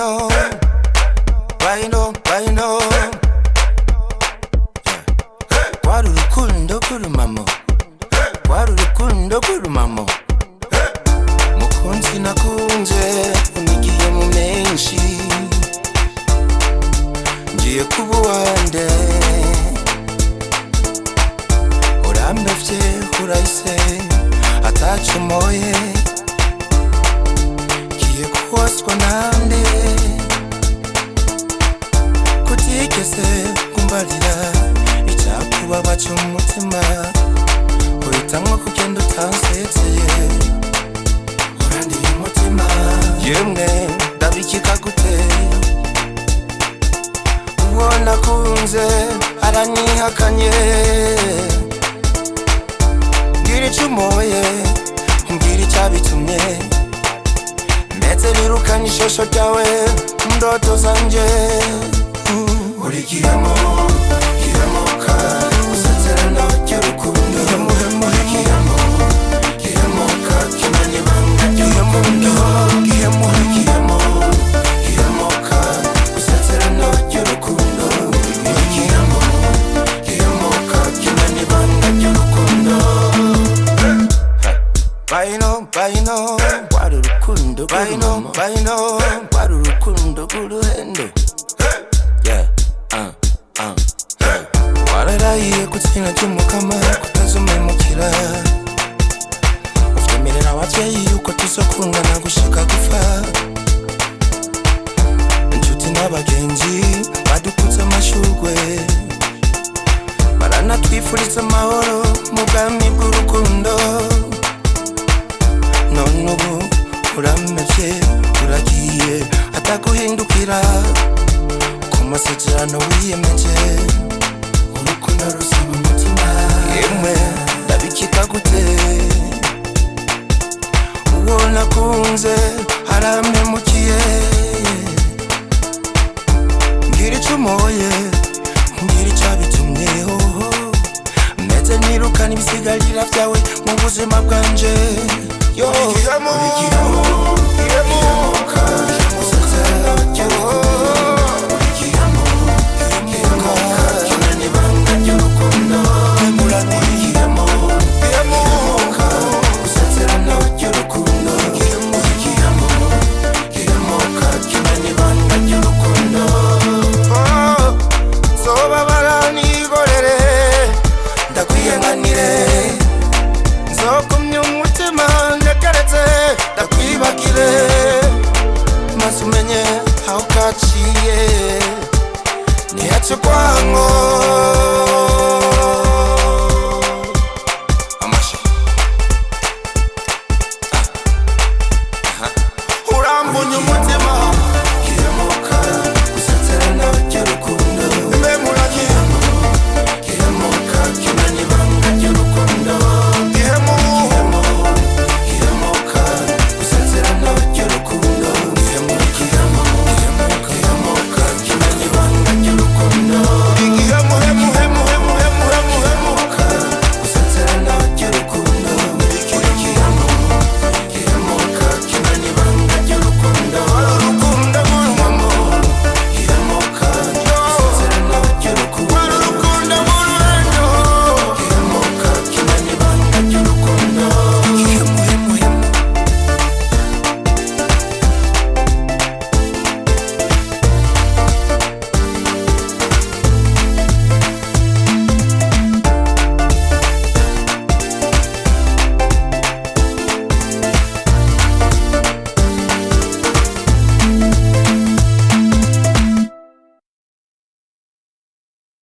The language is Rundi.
no, why no, why no? Kwaru rukundo kurumamo, kwaru rukundo kurumamo. Mukunzi nakunze unigiye mu menshi, ngiye kuba uwande. Urambevye urahise atacomoye, ngiye kuwaswa nande. Kutigeze kumbarira icyakubabaje umutima, uhitamwo kugenda utansezeye. Urandiye umutima yemwe ndabikika gute, uwo nakunze aranyihakanye. Mbwira icyo umoye, mbwira icyabitumye, ndetse birukanye ishusho ryawe mu ndoto zanje. Urigiyemo, giyemo kandi usezerano ry'urukundo. Urigiyemo, giyemo kandi kimenya ibanga ry'urukundo. Giyemo, giyemo, giyemo kandi usezerano ry'urukundo. Urigiyemo, giyemo kandi kimenya ibanga ry'urukundo. Baino, baino, wari urukundo. Baino, baino, wari urukundo rw'uruhendo. Wararahiye gutsinda cy'umukama kutazumemukira, ufitemerera abavyeyi yuko tuzokundana gushika gupfa. Inshuti n'abagenzi badukutse amashurwe, baranatwifuriza amahoro mu bwami bw'urukundo. None ubu uramevye uragiye ataguhindukira ku masezerano wiyemeje. Urukundo rusaba umutima, yemwe ndabikika gute, uwo nakunze arampemukiye. Mbwira icyo umoye, mbwira icyabitumyeho, ndetse nirukana ibisigarira vyawe mu buzima bwanje. Yo, urigiyemo, giyemo kandi